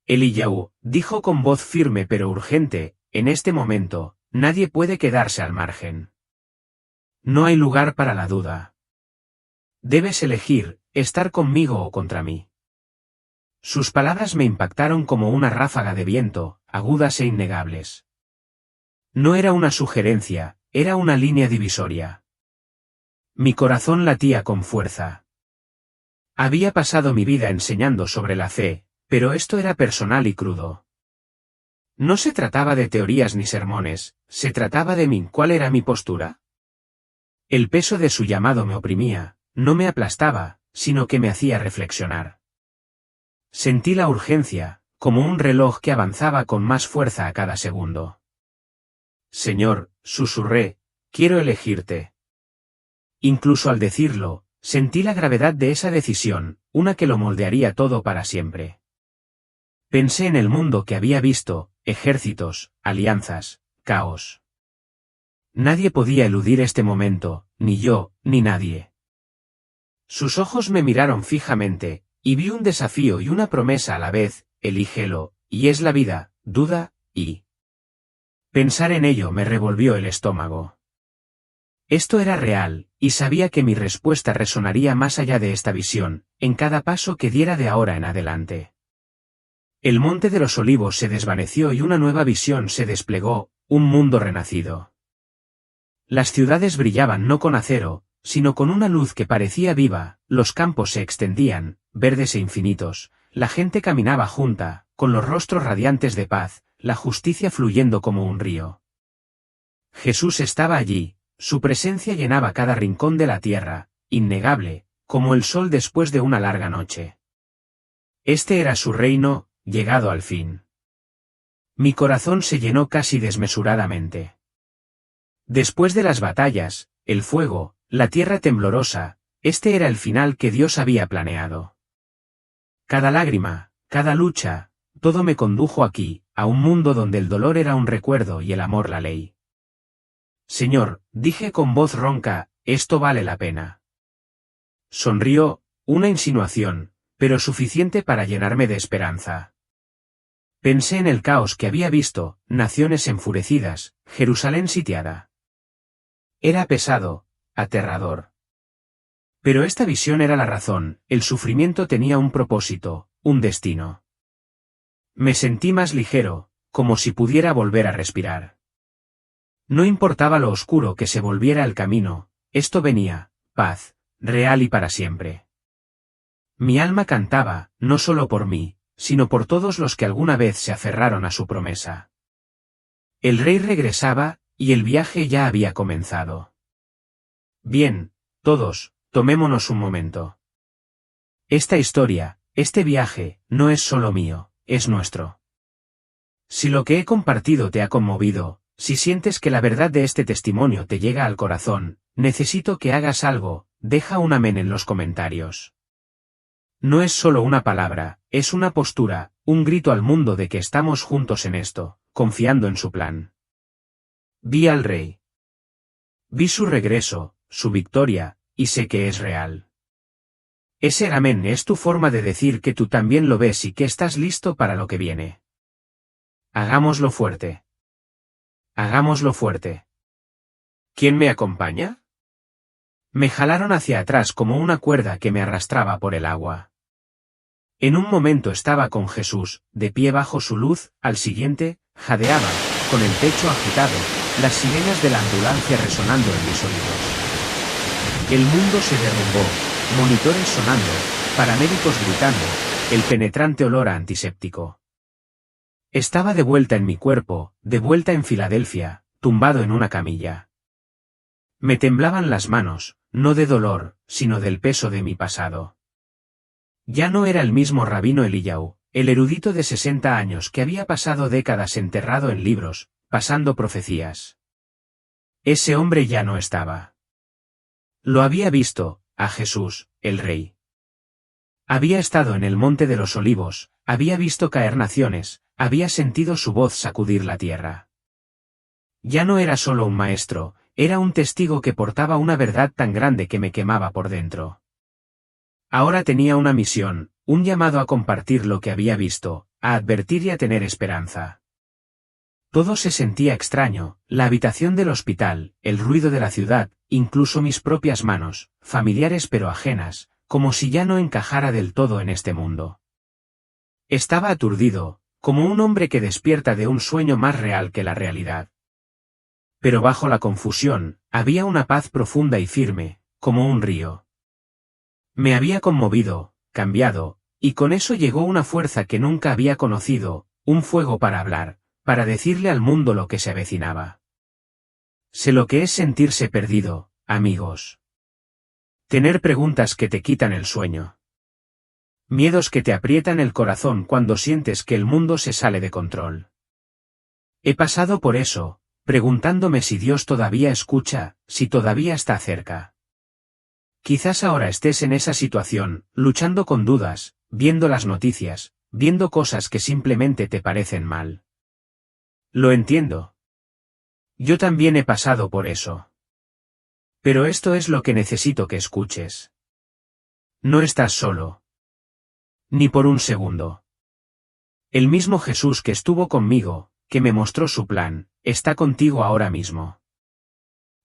Eliyahu, dijo con voz firme pero urgente, en este momento, nadie puede quedarse al margen. No hay lugar para la duda. Debes elegir, estar conmigo o contra mí. Sus palabras me impactaron como una ráfaga de viento, agudas e innegables. No era una sugerencia, era una línea divisoria. Mi corazón latía con fuerza. Había pasado mi vida enseñando sobre la fe, pero esto era personal y crudo. No se trataba de teorías ni sermones, se trataba de mí. ¿Cuál era mi postura? El peso de su llamado me oprimía, no me aplastaba, sino que me hacía reflexionar. Sentí la urgencia, como un reloj que avanzaba con más fuerza a cada segundo. Señor, susurré, quiero elegirte. Incluso al decirlo, sentí la gravedad de esa decisión, una que lo moldearía todo para siempre. Pensé en el mundo que había visto, ejércitos, alianzas, caos. Nadie podía eludir este momento, ni yo, ni nadie. Sus ojos me miraron fijamente, y vi un desafío y una promesa a la vez, elígelo, y es la vida, duda, y... Pensar en ello me revolvió el estómago. Esto era real, y sabía que mi respuesta resonaría más allá de esta visión, en cada paso que diera de ahora en adelante. El monte de los olivos se desvaneció y una nueva visión se desplegó, un mundo renacido. Las ciudades brillaban no con acero, sino con una luz que parecía viva, los campos se extendían, verdes e infinitos, la gente caminaba junta, con los rostros radiantes de paz, la justicia fluyendo como un río. Jesús estaba allí, su presencia llenaba cada rincón de la tierra, innegable, como el sol después de una larga noche. Este era su reino, llegado al fin. Mi corazón se llenó casi desmesuradamente. Después de las batallas, el fuego, la tierra temblorosa, este era el final que Dios había planeado. Cada lágrima, cada lucha, todo me condujo aquí, a un mundo donde el dolor era un recuerdo y el amor la ley. Señor, dije con voz ronca, esto vale la pena. Sonrió, una insinuación, pero suficiente para llenarme de esperanza. Pensé en el caos que había visto, naciones enfurecidas, Jerusalén sitiada. Era pesado, aterrador. Pero esta visión era la razón, el sufrimiento tenía un propósito, un destino. Me sentí más ligero, como si pudiera volver a respirar. No importaba lo oscuro que se volviera el camino, esto venía, paz, real y para siempre. Mi alma cantaba, no solo por mí, sino por todos los que alguna vez se aferraron a su promesa. El rey regresaba, y el viaje ya había comenzado. Bien, todos, tomémonos un momento. Esta historia, este viaje, no es solo mío, es nuestro. Si lo que he compartido te ha conmovido, si sientes que la verdad de este testimonio te llega al corazón, necesito que hagas algo, deja un amén en los comentarios. No es solo una palabra, es una postura, un grito al mundo de que estamos juntos en esto, confiando en su plan. Vi al rey. Vi su regreso, su victoria, y sé que es real. Ese amén es tu forma de decir que tú también lo ves y que estás listo para lo que viene. Hagámoslo fuerte. Hagámoslo fuerte. ¿Quién me acompaña? Me jalaron hacia atrás como una cuerda que me arrastraba por el agua. En un momento estaba con Jesús, de pie bajo su luz, al siguiente, jadeaba, con el pecho agitado, las sirenas de la ambulancia resonando en mis oídos. El mundo se derrumbó, monitores sonando, paramédicos gritando, el penetrante olor a antiséptico. Estaba de vuelta en mi cuerpo, de vuelta en Filadelfia, tumbado en una camilla. Me temblaban las manos, no de dolor, sino del peso de mi pasado. Ya no era el mismo Rabino Eliyahu, el erudito de 60 años que había pasado décadas enterrado en libros, pasando profecías. Ese hombre ya no estaba. Lo había visto, a Jesús, el Rey. Había estado en el Monte de los Olivos, había visto caer naciones, había sentido su voz sacudir la tierra. Ya no era solo un maestro, era un testigo que portaba una verdad tan grande que me quemaba por dentro. Ahora tenía una misión, un llamado a compartir lo que había visto, a advertir y a tener esperanza. Todo se sentía extraño, la habitación del hospital, el ruido de la ciudad, incluso mis propias manos, familiares pero ajenas, como si ya no encajara del todo en este mundo. Estaba aturdido, como un hombre que despierta de un sueño más real que la realidad. Pero bajo la confusión, había una paz profunda y firme, como un río. Me había conmovido, cambiado, y con eso llegó una fuerza que nunca había conocido, un fuego para hablar, para decirle al mundo lo que se avecinaba. Sé lo que es sentirse perdido, amigos. Tener preguntas que te quitan el sueño. Miedos que te aprietan el corazón cuando sientes que el mundo se sale de control. He pasado por eso, preguntándome si Dios todavía escucha, si todavía está cerca. Quizás ahora estés en esa situación, luchando con dudas, viendo las noticias, viendo cosas que simplemente te parecen mal. Lo entiendo. Yo también he pasado por eso. Pero esto es lo que necesito que escuches. No estás solo. Ni por un segundo. El mismo Jesús que estuvo conmigo, que me mostró su plan, está contigo ahora mismo.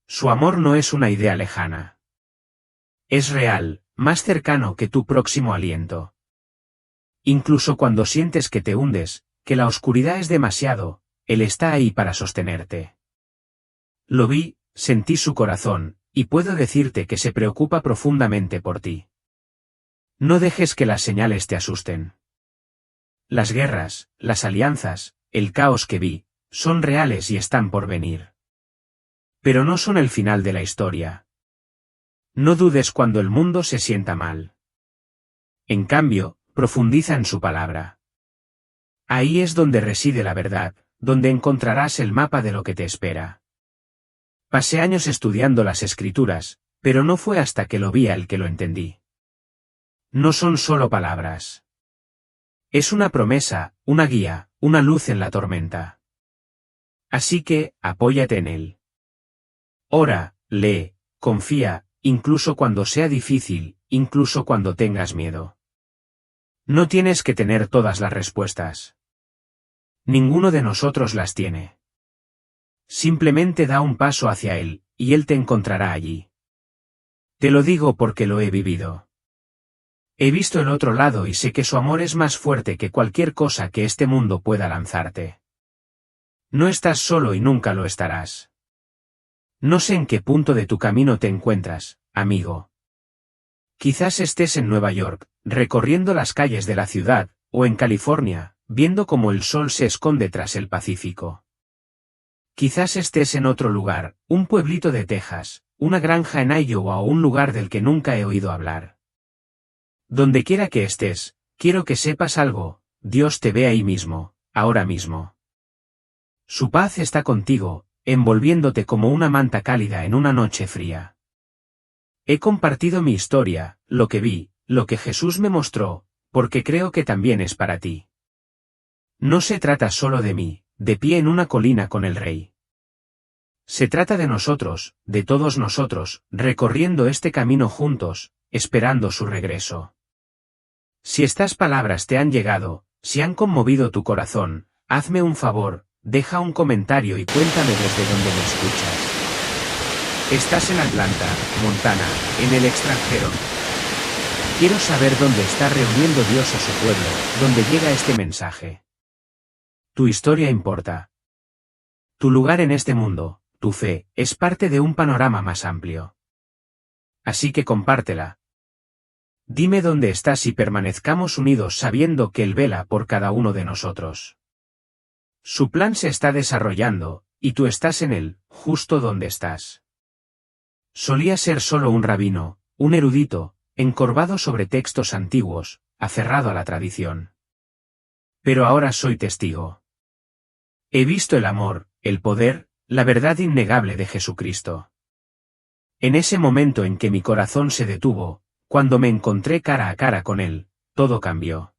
Su amor no es una idea lejana. Es real, más cercano que tu próximo aliento. Incluso cuando sientes que te hundes, que la oscuridad es demasiado, Él está ahí para sostenerte. Lo vi, sentí su corazón, y puedo decirte que se preocupa profundamente por ti. No dejes que las señales te asusten. Las guerras, las alianzas, el caos que vi, son reales y están por venir. Pero no son el final de la historia. No dudes cuando el mundo se sienta mal. En cambio, profundiza en su palabra. Ahí es donde reside la verdad, donde encontrarás el mapa de lo que te espera. Pasé años estudiando las Escrituras, Pero no fue hasta que lo vi a él que lo entendí. No son solo palabras. Es una promesa, una guía, una luz en la tormenta. Así que, apóyate en él. Ora, lee, confía, incluso cuando sea difícil, incluso cuando tengas miedo. No tienes que tener todas las respuestas. Ninguno de nosotros las tiene. Simplemente da un paso hacia él, y él te encontrará allí. Te lo digo porque lo he vivido. He visto el otro lado y sé que su amor es más fuerte que cualquier cosa que este mundo pueda lanzarte. No estás solo y nunca lo estarás. No sé en qué punto de tu camino te encuentras, amigo. Quizás estés en Nueva York, recorriendo las calles de la ciudad, o en California, viendo cómo el sol se esconde tras el Pacífico. Quizás estés en otro lugar, un pueblito de Texas, una granja en Iowa o un lugar del que nunca he oído hablar. Donde quiera que estés, quiero que sepas algo, Dios te ve ahí mismo, ahora mismo. Su paz está contigo, envolviéndote como una manta cálida en una noche fría. He compartido mi historia, lo que vi, lo que Jesús me mostró, porque creo que también es para ti. No se trata solo de mí, de pie en una colina con el Rey. Se trata de nosotros, de todos nosotros, recorriendo este camino juntos, esperando su regreso. Si estas palabras te han llegado, si han conmovido tu corazón, hazme un favor, deja un comentario y cuéntame desde dónde me escuchas. Estás en Atlanta, Montana, en el extranjero. Quiero saber dónde está reuniendo Dios a su pueblo, dónde llega este mensaje. Tu historia importa. Tu lugar en este mundo, tu fe, es parte de un panorama más amplio. Así que compártela. Dime dónde estás y permanezcamos unidos sabiendo que Él vela por cada uno de nosotros. Su plan se está desarrollando, y tú estás en él, justo donde estás. Solía ser solo un rabino, un erudito, encorvado sobre textos antiguos, aferrado a la tradición. Pero ahora soy testigo. He visto el amor, el poder, la verdad innegable de Jesucristo. En ese momento en que mi corazón se detuvo, cuando me encontré cara a cara con Él, todo cambió.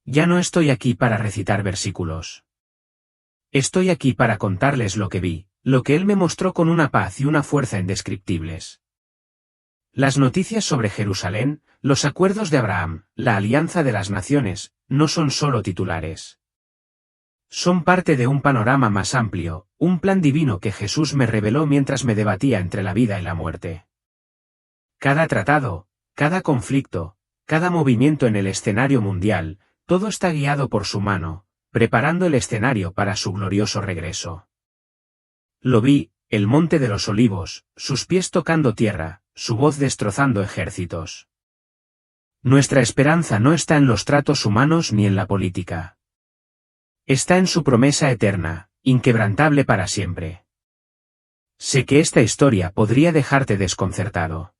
Ya no estoy aquí para recitar versículos. Estoy aquí para contarles lo que vi, lo que Él me mostró con una paz y una fuerza indescriptibles. Las noticias sobre Jerusalén, los acuerdos de Abraham, la alianza de las naciones, no son solo titulares. Son parte de un panorama más amplio, un plan divino que Jesús me reveló mientras me debatía entre la vida y la muerte. Cada tratado, cada conflicto, cada movimiento en el escenario mundial, todo está guiado por su mano, preparando el escenario para su glorioso regreso. Lo vi, el monte de los olivos, sus pies tocando tierra, su voz destrozando ejércitos. Nuestra esperanza no está en los tratos humanos ni en la política. Está en su promesa eterna, inquebrantable para siempre. Sé que esta historia podría dejarte desconcertado.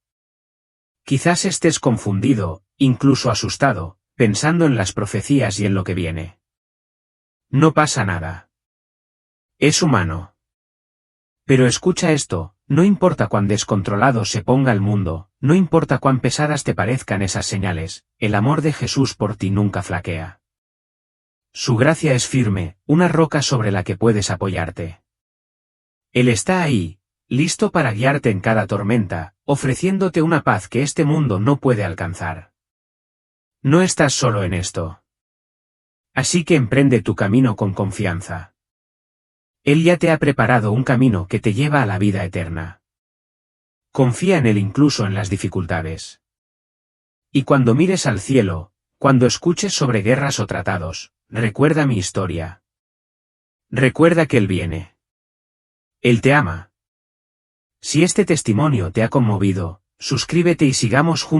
Quizás estés confundido, incluso asustado, pensando en las profecías y en lo que viene. No pasa nada. Es humano. Pero escucha esto, no importa cuán descontrolado se ponga el mundo, no importa cuán pesadas te parezcan esas señales, el amor de Jesús por ti nunca flaquea. Su gracia es firme, una roca sobre la que puedes apoyarte. Él está ahí, listo para guiarte en cada tormenta, ofreciéndote una paz que este mundo no puede alcanzar. No estás solo en esto. Así que emprende tu camino con confianza. Él ya te ha preparado un camino que te lleva a la vida eterna. Confía en Él incluso en las dificultades. Y cuando mires al cielo, cuando escuches sobre guerras o tratados, recuerda mi historia. Recuerda que Él viene. Él te ama. Si este testimonio te ha conmovido, suscríbete y sigamos juntos.